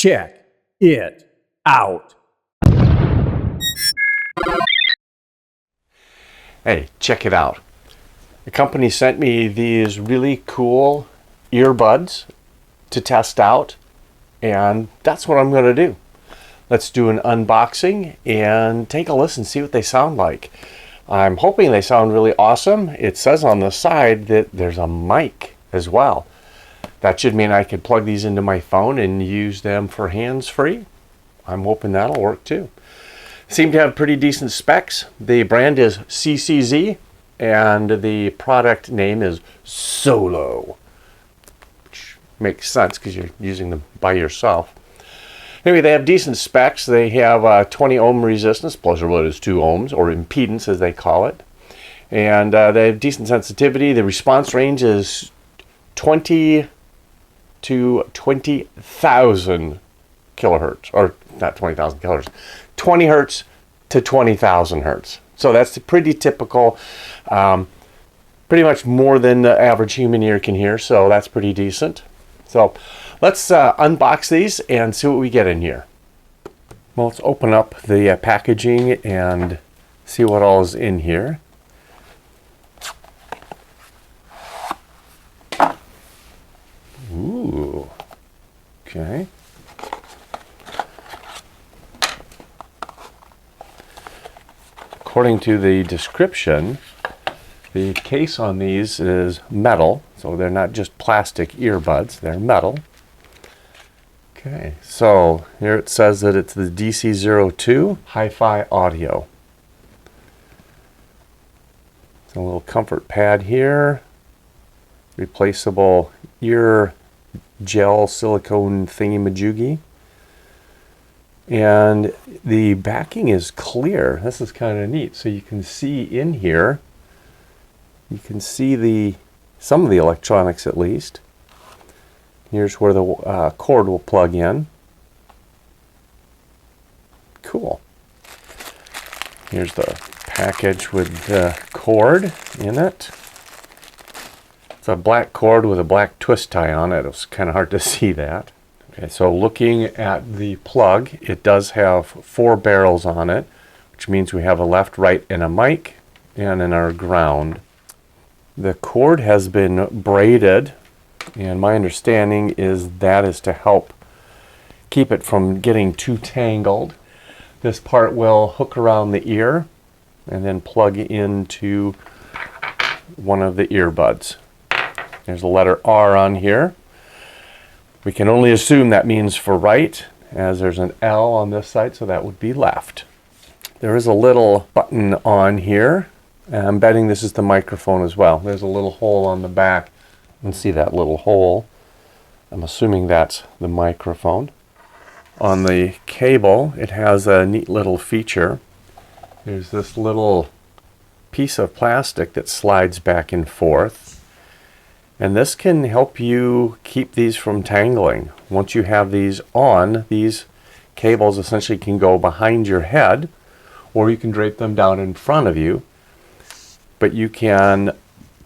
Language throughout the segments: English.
Check it out. Hey, check it out. The company sent me these really cool earbuds to test out, and that's what I'm going to do. Let's do an unboxing and take a listen, see what they sound like. I'm hoping they sound really awesome. It says on the side that there's a mic as well. That should mean I could plug these into my phone and use them for hands-free. I'm hoping that'll work too. Seem to have pretty decent specs. The brand is CCZ and the product name is Solo, which makes sense because you're using them by yourself. Anyway, they have decent specs. They have 20 ohm resistance, plus or minus 2 ohms, or impedance as they call it. And they have decent sensitivity. The response range is 20 to 20,000 kilohertz, or not 20,000 kilohertz, 20 hertz to 20,000 hertz. So that's pretty typical, pretty much more than the average human ear can hear, so that's pretty decent. So let's unbox these and see what we get in here. Well, let's open up the packaging and see what all is in here. Ooh, okay. According to the description, the case on these is metal, so they're not just plastic earbuds, they're metal. Okay, so here it says that it's the DC02 Hi-Fi audio. It's a little comfort pad here, replaceable ear gel silicone thingy-majoogie. And the backing is clear. This is kind of neat. So you can see in here, you can see some of the electronics at least. Here's where the cord will plug in. Cool. Here's the package with the cord in it. It's a black cord with a black twist tie on it. It was kind of hard to see that. Okay, so looking at the plug, it does have 4 barrels on it, which means we have a left, right, and a mic, and in our ground. The cord has been braided, and my understanding is that is to help keep it from getting too tangled. This part will hook around the ear and then plug into one of the earbuds. There's a letter R on here. We can only assume that means for right, as there's an L on this side, so that would be left. There is a little button on here. I'm betting this is the microphone as well. There's a little hole on the back. You can see that little hole. I'm assuming that's the microphone. On the cable, it has a neat little feature. There's this little piece of plastic that slides back and forth. And this can help you keep these from tangling. Once you have these on, these cables essentially can go behind your head, or you can drape them down in front of you. But you can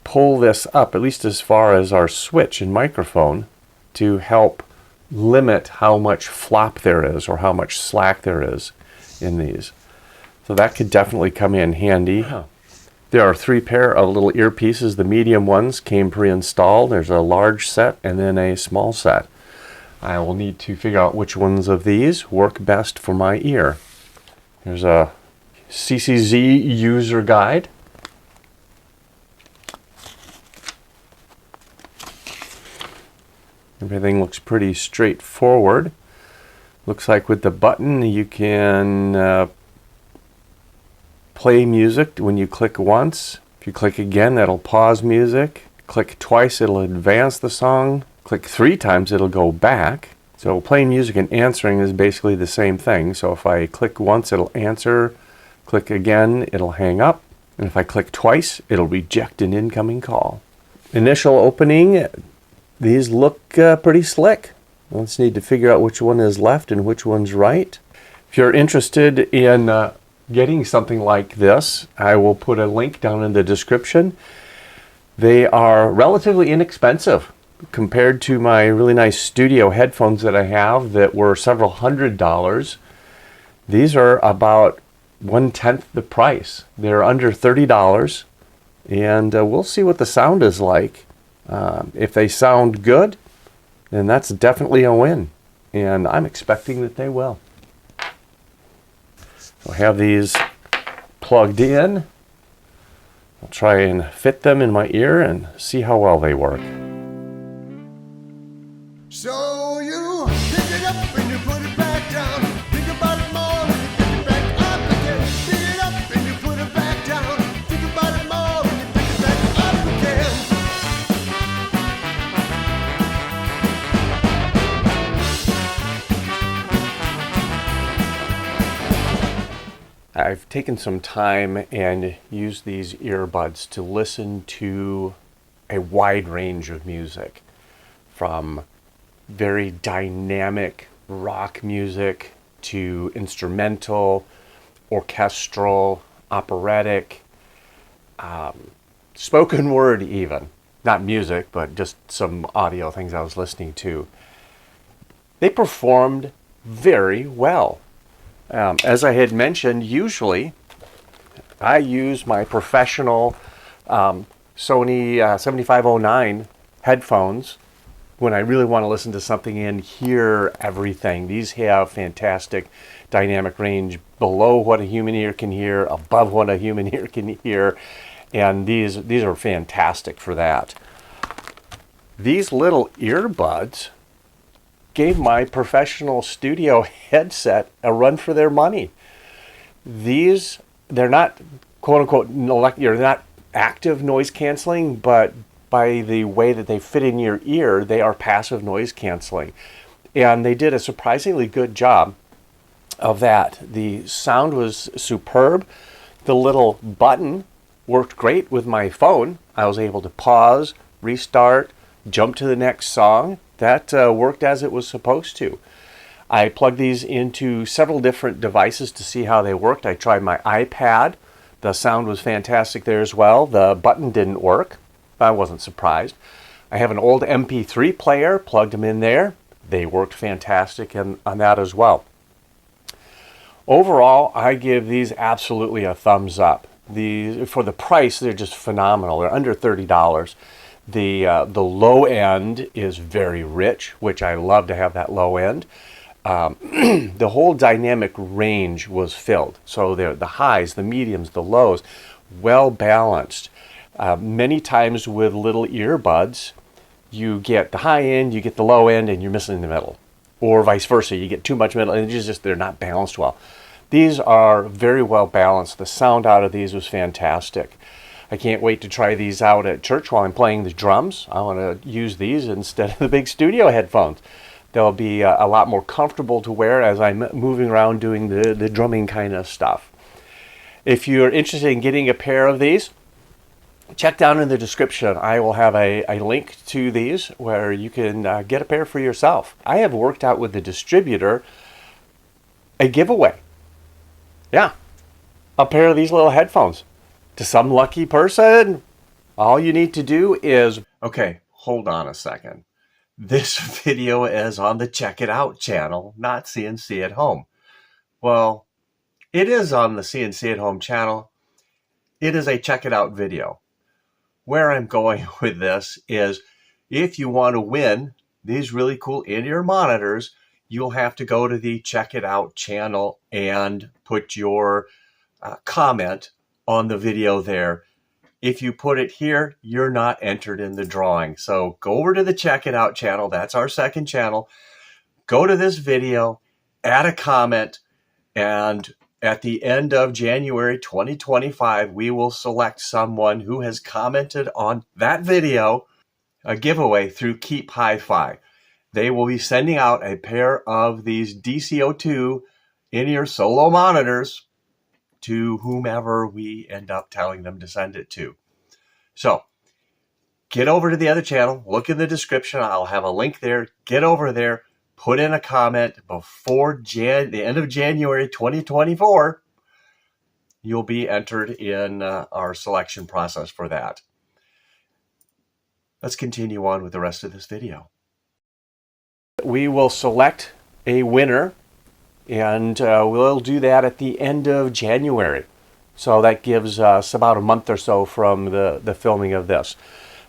pull this up, at least as far as our switch and microphone, to help limit how much flop there is or how much slack there is in these. So that could definitely come in handy. There are 3 pair of little earpieces. The medium ones came pre-installed. There's a large set and then a small set. I will need to figure out which ones of these work best for my ear. There's a CCZ user guide. Everything looks pretty straightforward. Looks like with the button you can play music when you click once. If you click again, that'll pause music. Click twice, it'll advance the song. Click 3 times, it'll go back. So playing music and answering is basically the same thing. So if I click once, it'll answer. Click again, it'll hang up. And if I click twice, it'll reject an incoming call. Initial opening, these look pretty slick. We'll just need to figure out which one is left and which one's right. If you're interested in getting something like this, I will put a link down in the description. They are relatively inexpensive. compared to my really nice studio headphones that I have that were several $100s. These are about 1/10 the price. They're under $30, and we'll see what the sound is like. If they sound good, then that's definitely a win, and I'm expecting that they will. I'll have these plugged in. I'll try and fit them in my ear and see how well they work. So you pick it up and you put it back down. Think about it more and you pick it back up again. Pick it up and you put it back down. Think about it more and you pick it back up again. I've taken some time and used these earbuds to listen to a wide range of music, from very dynamic rock music to instrumental, orchestral, operatic, spoken word even. Not music, but just some audio things I was listening to. They performed very well. As I had mentioned, usually I use my professional Sony 7509 headphones when I really want to listen to something and hear everything. These have fantastic dynamic range below what a human ear can hear, above what a human ear can hear, and these are fantastic for that. These little earbuds gave my professional studio headset a run for their money. They're not quote unquote, you're not active noise canceling, but by the way that they fit in your ear, they are passive noise canceling. And they did a surprisingly good job of that. The sound was superb. The little button worked great with my phone. I was able to pause, restart, jump to the next song. That worked as it was supposed to. I plugged these into several different devices to see how they worked. I tried my iPad. The sound was fantastic there as well. The button didn't work. I wasn't surprised. I have an old MP3 player, plugged them in there. They worked fantastic on that as well. Overall, I give these absolutely a thumbs up. For the price, they're just phenomenal. They're under $30. The low end is very rich, which I love to have that low end. The whole dynamic range was filled. So the highs, the mediums, the lows, well balanced. Many times with little earbuds, you get the high end, you get the low end, and you're missing the middle. Or vice versa, you get too much middle, and they're not balanced well. These are very well balanced. The sound out of these was fantastic. I can't wait to try these out at church while I'm playing the drums. I want to use these instead of the big studio headphones. They'll be a lot more comfortable to wear as I'm moving around doing the drumming kind of stuff. If you're interested in getting a pair of these, check down in the description. I will have a link to these where you can get a pair for yourself. I have worked out with the distributor a giveaway. Yeah, a pair of these little headphones. To some lucky person, all you need to do is... Okay, hold on a second. This video is on the Check It Out channel, not CNC at Home. Well, it is on the CNC at Home channel. It is a Check It Out video. Where I'm going with this is, if you want to win these really cool in-ear monitors, you'll have to go to the Check It Out channel and put your comment on the video there. If you put it here, you're not entered in the drawing. So go over to the Check It Out channel. That's our second channel. Go to this video, add a comment, and at the end of January 2025, we will select someone who has commented on that video, a giveaway through KeepHiFi. They will be sending out a pair of these DC02 in-ear solo monitors to whomever we end up telling them to send it to. So get over to the other channel, look in the description. I'll have a link there. Get over there, put in a comment before the end of January 2024. You'll be entered in our selection process for that. Let's continue on with the rest of this video. We will select a winner, and we'll do that at the end of January. So that gives us about a month or so from the filming of this.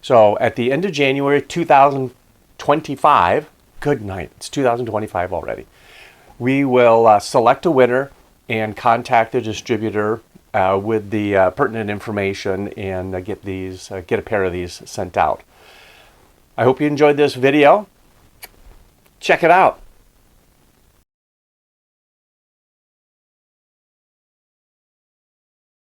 So at the end of January 2025, good night, it's 2025 already, we will select a winner and contact the distributor with the pertinent information and get a pair of these sent out. I hope you enjoyed this video. Check it out.